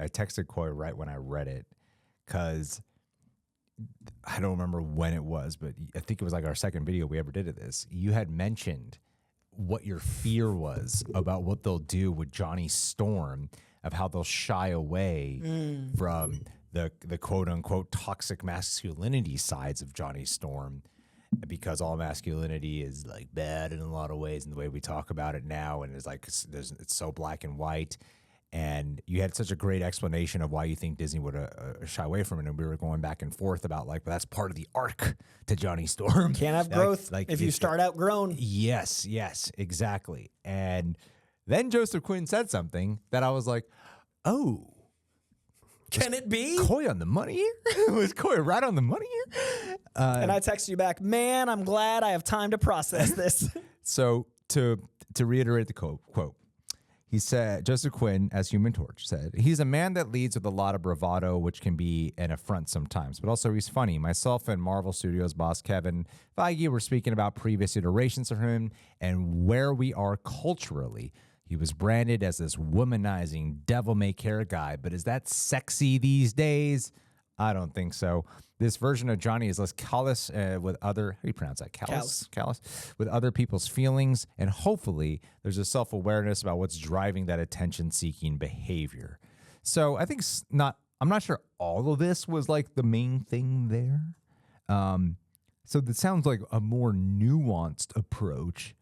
I texted Coy right when I read it because I don't remember when it was, but I think it was like our second video we ever did of this. You had mentioned what your fear was about what they'll do with Johnny Storm, of how they'll shy away from the quote unquote toxic masculinity sides of Johnny Storm, because all masculinity is like bad in a lot of ways, and the way we talk about it now, and it's like it's so black and white. And you had such a great explanation of why you think Disney would shy away from it, and we were going back and forth about like, well, that's part of the arc to Johnny Storm. Can't have growth if you start out grown. Yes, exactly. And then Joseph Quinn said something that I was like, oh. Can it be? Coy on the money here? Was Coy right on the money here? And I texted you back, man, I'm glad I have time to process this. So to reiterate the quote, he said, Joseph Quinn, as Human Torch, said, he's a man that leads with a lot of bravado, which can be an affront sometimes, but also he's funny. Myself and Marvel Studios boss Kevin Feige were speaking about previous iterations of him and where we are culturally. He was branded as this womanizing, devil-may-care guy, but is that sexy these days? I don't think so. This version of Johnny is less callous with other, how do you pronounce that? Callous? With other people's feelings, and hopefully there's a self-awareness about what's driving that attention-seeking behavior. So I think I'm not sure all of this was like the main thing there. So that sounds like a more nuanced approach,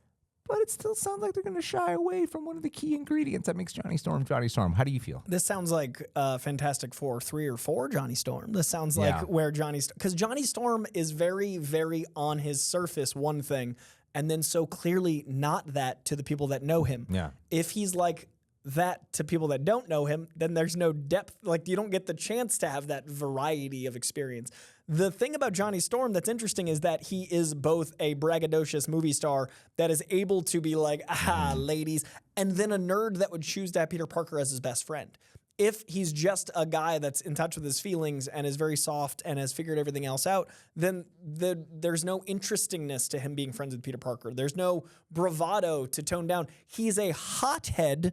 but it still sounds like they're going to shy away from one of the key ingredients that makes Johnny Storm Johnny Storm. How do you feel? This sounds like Fantastic Four 3 or 4 Johnny Storm. This sounds like where because Johnny Storm is very, very on his surface one thing, and then so clearly not that to the people that know him. Yeah. If he's like that to people that don't know him, then there's no depth. Like, you don't get the chance to have that variety of experience. The thing about Johnny Storm that's interesting is that he is both a braggadocious movie star that is able to be like, aha, ladies, and then a nerd that would choose to have Peter Parker as his best friend. If he's just a guy that's in touch with his feelings and is very soft and has figured everything else out, then there's no interestingness to him being friends with Peter Parker. There's no bravado to tone down. He's a hothead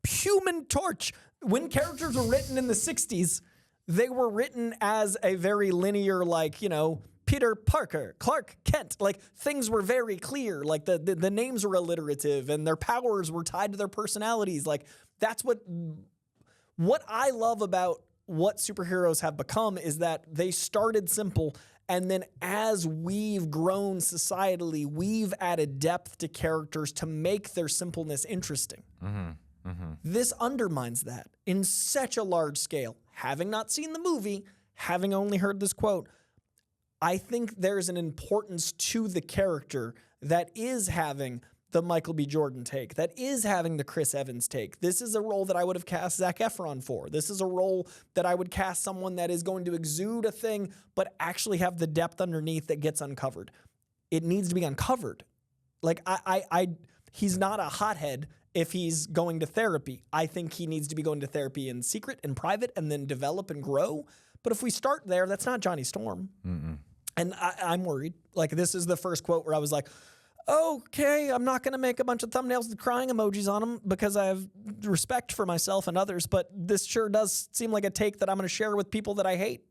Human Torch. When characters were written in the 60s, they were written as a very linear, like, you know, Peter Parker, Clark Kent. Like, things were very clear. Like, the names were alliterative and their powers were tied to their personalities. Like, that's what I love about what superheroes have become, is that they started simple, and then as we've grown societally, we've added depth to characters to make their simpleness interesting. This undermines that in such a large scale. Having not seen the movie, having only heard this quote, I think there's an importance to the character that is having the Michael B. Jordan take, that is having the Chris Evans take. This is a role that I would have cast Zac Efron for. This is a role that I would cast someone that is going to exude a thing, but actually have the depth underneath that gets uncovered. It needs to be uncovered. Like, he's not a hothead if he's going to therapy. I think he needs to be going to therapy in secret and private and then develop and grow. But if we start there, that's not Johnny Storm. And I'm worried. Like, this is the first quote where I was like, okay, I'm not going to make a bunch of thumbnails with crying emojis on them because I have respect for myself and others. But this sure does seem like a take that I'm going to share with people that I hate.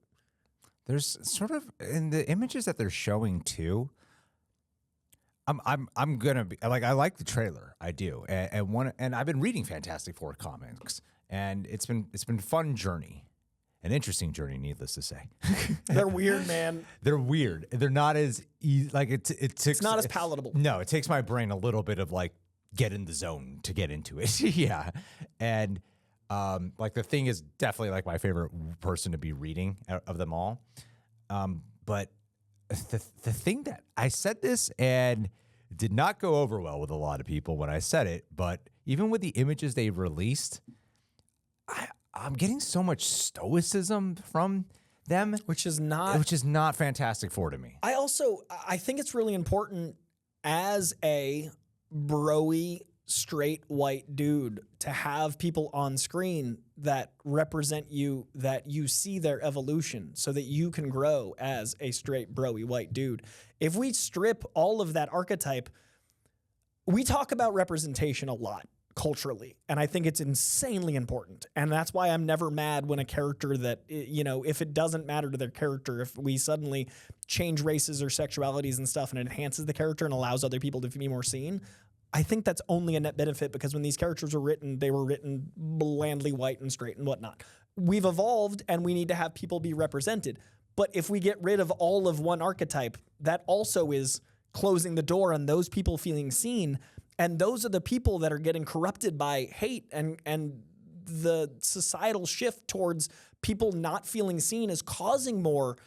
There's sort of, in the images that they're showing too, I'm gonna be like, I like the trailer, I do, and I've been reading Fantastic Four comics, and it's been a fun journey, an interesting journey, needless to say. They're weird, man. They're weird. They're not as like it's not as palatable. No, it takes my brain a little bit of like get in the zone to get into it. Yeah, and like the Thing is definitely like my favorite person to be reading of them all, but. The thing that I said this and it did not go over well with a lot of people when I said it, but even with the images they've released, I'm getting so much stoicism from them, which is not Fantastic Four to me. I think it's really important as a broy straight white dude to have people on screen that represent you, that you see their evolution so that you can grow as a straight broy white dude. If we strip all of that archetype, we talk about representation a lot culturally. And I think it's insanely important. And that's why I'm never mad when a character that, if it doesn't matter to their character, if we suddenly change races or sexualities and stuff and it enhances the character and allows other people to be more seen, I think that's only a net benefit, because when these characters were written, they were written blandly white and straight and whatnot. We've evolved and we need to have people be represented. But if we get rid of all of one archetype, that also is closing the door on those people feeling seen. And those are the people that are getting corrupted by hate, and the societal shift towards people not feeling seen is causing more.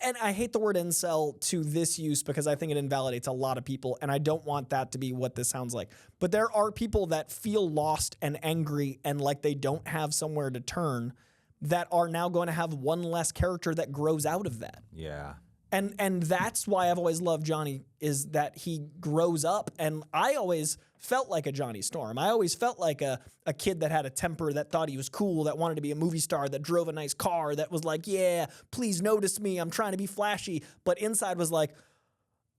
And I hate the word incel to this use because I think it invalidates a lot of people, and I don't want that to be what this sounds like. But there are people that feel lost and angry and like they don't have somewhere to turn, that are now going to have one less character that grows out of that. Yeah. And that's why I've always loved Johnny, is that he grows up. And I always felt like a Johnny Storm. I always felt like a kid that had a temper, that thought he was cool, that wanted to be a movie star, that drove a nice car, that was like, yeah, please notice me, I'm trying to be flashy. But inside was like,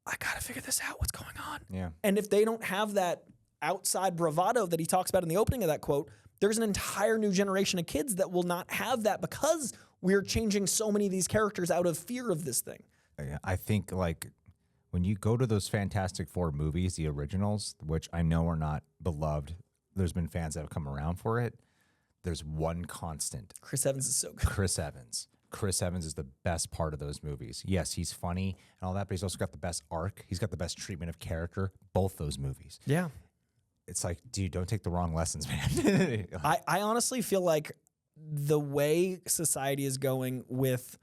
I got to figure this out, what's going on? Yeah. And if they don't have that outside bravado that he talks about in the opening of that quote, there's an entire new generation of kids that will not have that, because we're changing so many of these characters out of fear of this thing. I think, like, when you go to those Fantastic Four movies, the originals, which I know are not beloved, there's been fans that have come around for it. There's one constant. Chris Evans is so good. Chris Evans. Chris Evans is the best part of those movies. Yes, he's funny and all that, but he's also got the best arc. He's got the best treatment of character, both those movies. Yeah. It's like, dude, don't take the wrong lessons, man. I honestly feel like the way society is going with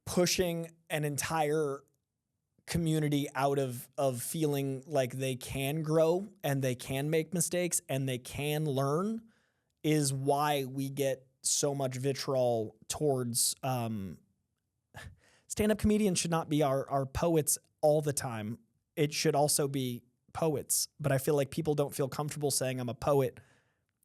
pushing an entire community out of feeling like they can grow and they can make mistakes and they can learn is why we get so much vitriol towards stand-up comedians should not be our poets all the time. It should also be poets. But I feel like people don't feel comfortable saying I'm a poet.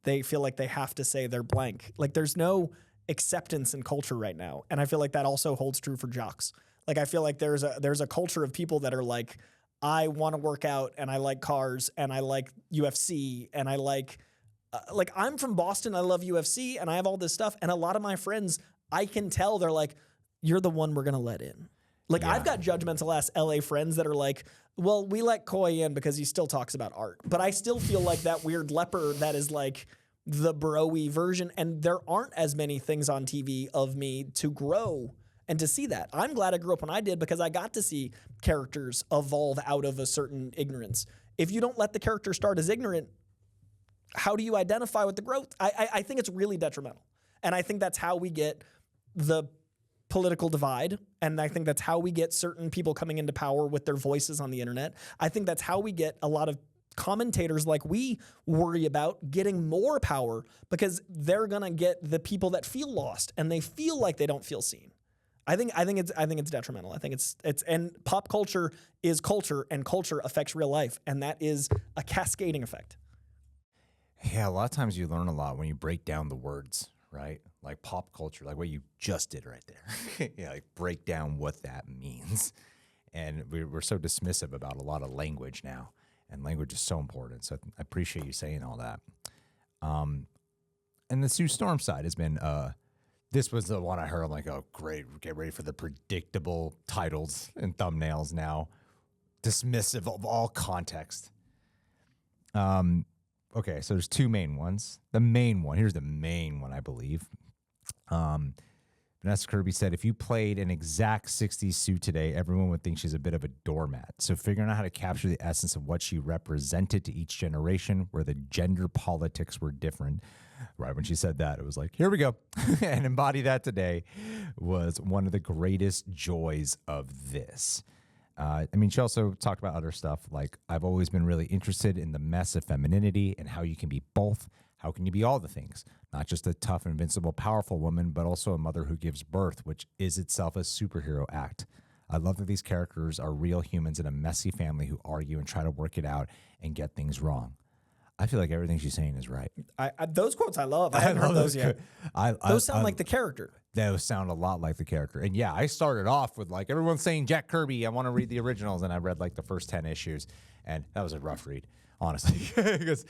They feel like they have to say they're blank. Like, there's no acceptance in culture right now. And I feel like that also holds true for jocks. Like, I feel like there's a culture of people that are like, I want to work out and I like cars and I like UFC and I like I'm from Boston. I love UFC and I have all this stuff. And a lot of my friends, I can tell they're like, you're the one we're going to let in. Like, yeah. I've got judgmental ass LA friends that are like, well, we let Coy in because he still talks about art. But I still feel like that weird leper that is like the bro-y version. And there aren't as many things on TV of me to grow and to see that. I'm glad I grew up when I did, because I got to see characters evolve out of a certain ignorance. If you don't let the character start as ignorant, how do you identify with the growth? I think it's really detrimental. And I think that's how we get the political divide. And I think that's how we get certain people coming into power with their voices on the internet. I think that's how we get a lot of commentators like we worry about getting more power, because they're going to get the people that feel lost and they feel like they don't feel seen. I think it's detrimental. I think it's and pop culture is culture, and culture affects real life, and that is a cascading effect. Yeah, a lot of times you learn a lot when you break down the words, right? Like pop culture, like what you just did right there. Yeah, like break down what that means. And we're so dismissive about a lot of language now, and language is so important. So I appreciate you saying all that. And the Sue Storm side has been, this was the one I heard. I'm like, oh, great. Get ready for the predictable titles and thumbnails now. Dismissive of all context. Okay, so there's two main ones. The main one, here's the main one, I believe. Vanessa Kirby said, if you played an exact 60s Sue today, everyone would think she's a bit of a doormat. So figuring out how to capture the essence of what she represented to each generation, where the gender politics were different. Right when she said that, it was like, here we go. And embody that today was one of the greatest joys of this. I mean, she also talked about other stuff, like, I've always been really interested in the mess of femininity and how you can be both. How can you be all the things? Not just a tough, invincible, powerful woman, but also a mother who gives birth, which is itself a superhero act. I love that these characters are real humans in a messy family who argue and try to work it out and get things wrong. I feel like everything she's saying is right. Those quotes I love. I haven't heard those yet. Those sound like the character. Those sound a lot like the character. And yeah, I started off with like, everyone's saying Jack Kirby, I want to read the originals. And I read like the first 10 issues. And that was a rough read. honestly.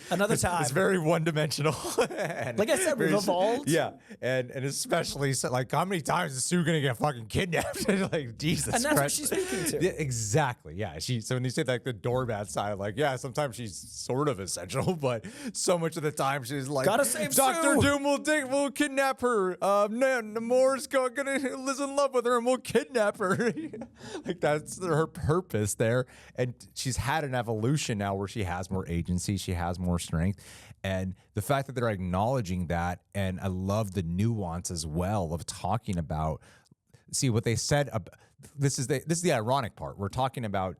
Another time. It's very one-dimensional. Like I said, we've evolved. Yeah, and especially like how many times is Sue gonna get fucking kidnapped? Like Jesus, And that's Christ. what she's speaking to. Yeah, exactly. Yeah, so when you say like the doormat side, like sometimes she's sort of essential, but so much of the time she's like, gotta save Dr. Sue. Doom will kidnap her. Nemours gonna live in love with her and we'll kidnap her. Like that's her purpose there, and she's had an evolution now where she has more agency, she has more strength, and the fact that they're acknowledging that, and I love the nuance as well of talking about. See what they said. This is the ironic part. We're talking about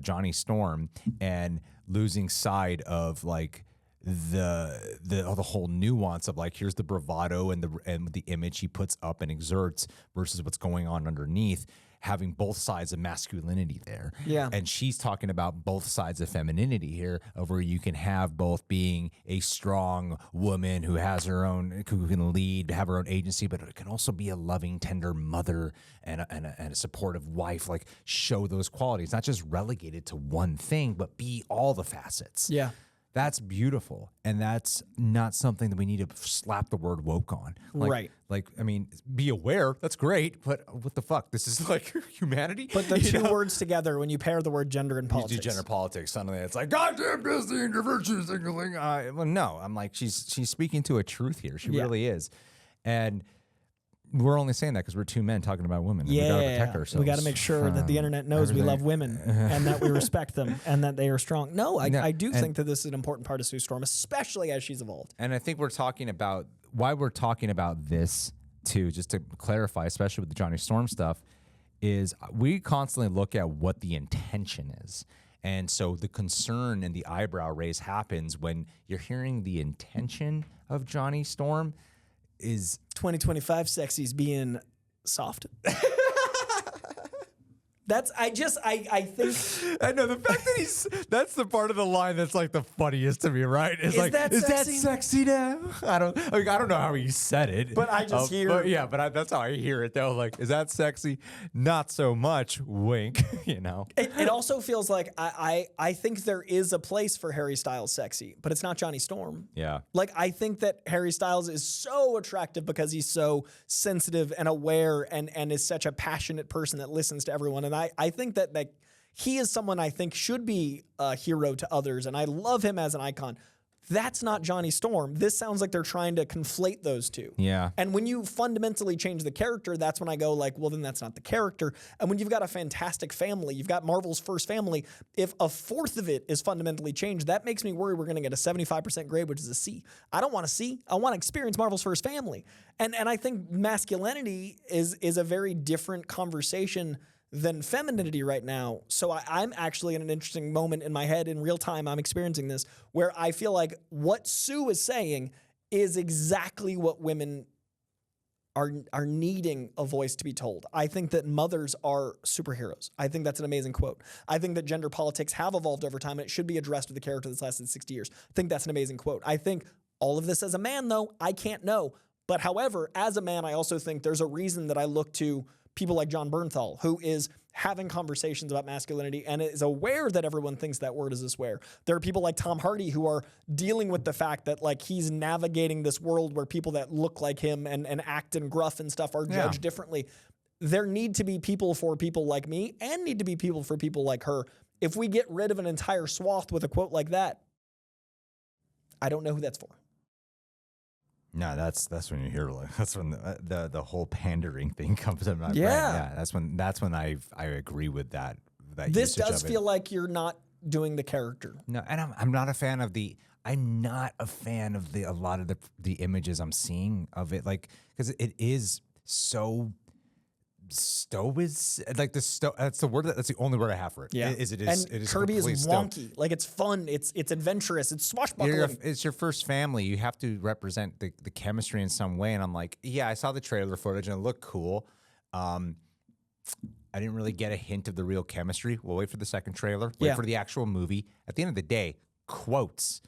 Johnny Storm and losing sight of like the whole nuance of like here's the bravado and the image he puts up and exerts versus what's going on underneath, having both sides of masculinity there. Yeah. And she's talking about both sides of femininity here, of where you can have both being a strong woman who has her own, who can lead, have her own agency, but it can also be a loving, tender mother and a supportive wife. Like show those qualities, not just relegated to one thing, but be all the facets. Yeah. That's beautiful, and that's not something that we need to slap the word woke on. Like, Right. Like, I mean, be aware, that's great, but what the fuck? This is like humanity? But the two words together, when you pair the word gender and You politics. do gender politics, suddenly it's like, goddamn Disney and virtue signaling. Well, no, I'm like, she's speaking to a truth here. She really is. And we're only saying that because we're two men talking about women. And we gotta protect ourselves. We got to make sure that the internet knows we love women and that we respect them and that they are strong. No, I do think that this is an important part of Sue Storm, especially as she's evolved. And I think we're talking about why we're talking about this too, just to clarify, especially with the Johnny Storm stuff, is we constantly look at what the intention is. And so the concern and the eyebrow raise happens when you're hearing the intention of Johnny Storm is 2025 sexies being soft. I think I know the fact that that's the part of the line that's like the funniest to me, right? Is like, that is sexy? that sexy now? I don't know how he said it, But I just hear- that's how I hear it though. Like, is that sexy? Not so much. Wink. You know. it also feels like I think there is a place for Harry Styles sexy, but it's not Johnny Storm. Yeah. Like, I think that Harry Styles is so attractive because he's so sensitive and aware and is such a passionate person that listens to everyone. And I think that like he is someone I think should be a hero to others, and I love him as an icon. That's not Johnny Storm. This sounds like they're trying to conflate those two. Yeah. And when you fundamentally change the character, that's when I go like, well, then that's not the character. And when you've got a fantastic family, you've got Marvel's first family, if a fourth of it is fundamentally changed, that makes me worry we're going to get a 75% grade, which is a C. I don't want to see. I want to experience Marvel's first family. And I think masculinity is a very different conversation than femininity right now. So I'm actually in an interesting moment in my head in real time. I'm experiencing this where I feel like what Sue is saying is exactly what women are needing a voice to be told. I think that mothers are superheroes. I think that's an amazing quote. I think that gender politics have evolved over time and it should be addressed with a character that's lasted 60 years. I think that's an amazing quote. I think all of this as a man, though, I can't know. But however, as a man, I also think there's a reason that I look to people like John Bernthal, who is having conversations about masculinity and is aware that everyone thinks that word is a swear. There are people like Tom Hardy who are dealing with the fact that like he's navigating this world where people that look like him and act and gruff and stuff are judged differently. There need to be people for people like me and need to be people for people like her. If we get rid of an entire swath with a quote like that, I don't know who that's for. No, that's when you hear like that's when the whole pandering thing comes in my brain. Yeah, that's when I agree with that. This does feel like you're not doing the character. No, and I'm not a fan of the. I'm not a fan of a lot of the images I'm seeing of it, like because it is so. Is like the that's the word that's the only word I have for it. Yeah, it is Kirby is wonky. Stowe. Like it's fun, it's adventurous, it's swashbuckling. It's your first family. You have to represent the chemistry in some way. And I'm like, yeah, I saw the trailer footage and it looked cool. I didn't really get a hint of the real chemistry. We'll wait for the second trailer. Wait for the actual movie. At the end of the day, quotes,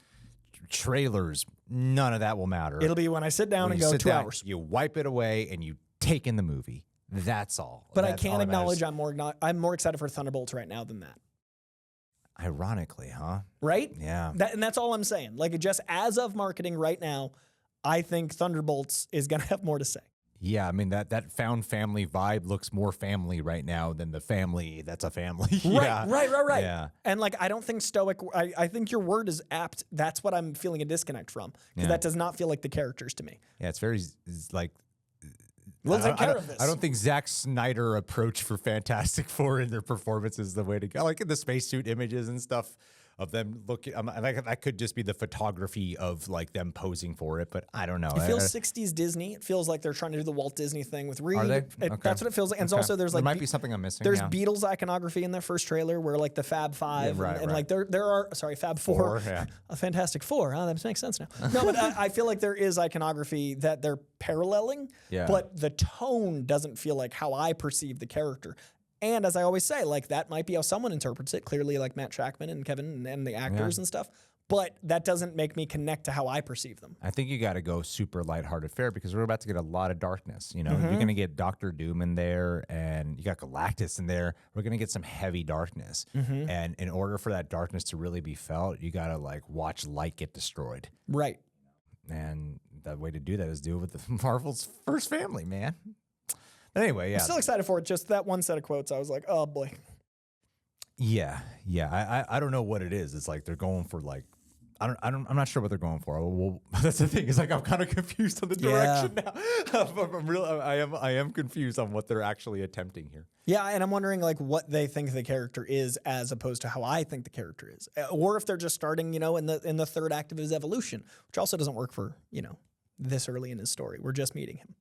trailers, none of that will matter. It'll be when I sit down and go 2 hours. You wipe it away and you take in the movie. That's all. But I can't acknowledge I'm more excited for Thunderbolts right now than that. Ironically, huh? Right? Yeah. And that's all I'm saying. Like, just as of marketing right now, I think Thunderbolts is going to have more to say. Yeah, I mean that found family vibe looks more family right now than the family that's a family. Yeah. Right. Yeah. And like, I don't think stoic. I think your word is apt. That's what I'm feeling a disconnect from, because that does not feel like the characters to me. Yeah, it's very like. We'll take care of this. I don't think Zack Snyder approach for Fantastic Four in their performance is the way to go. Like in the spacesuit images and stuff of them looking, that could just be the photography of like them posing for it, but I don't know. It feels 60s Disney. It feels like they're trying to do the Walt Disney thing with Reed. Are they? That's what it feels like. And also there's like there might be something I'm missing. There's yeah. Beatles iconography in their first trailer where like the Fab Five and like there are Fab Four. Yeah. A Fantastic Four. Oh, that makes sense now. No, but I feel like there is iconography that they're paralleling, but the tone doesn't feel like how I perceive the character. And as I always say, like that might be how someone interprets it. Clearly, like Matt Shackman and Kevin and the actors and stuff. But that doesn't make me connect to how I perceive them. I think you got to go super lighthearted fare because we're about to get a lot of darkness. You know, you're going to get Doctor Doom in there, and you got Galactus in there. We're going to get some heavy darkness, and in order for that darkness to really be felt, you got to like watch light get destroyed. Right. And the way to do that is do it with the Marvel's first family, man. Anyway, yeah. I'm still excited for it. Just that one set of quotes, I was like, oh boy. Yeah. I don't know what it is. It's like they're going for like, I'm not sure what they're going for. Well, that's the thing. Is like I'm kind of confused on the direction now. I am confused on what they're actually attempting here. Yeah, and I'm wondering like what they think the character is as opposed to how I think the character is, or if they're just starting, in the third act of his evolution, which also doesn't work for this early in his story. We're just meeting him.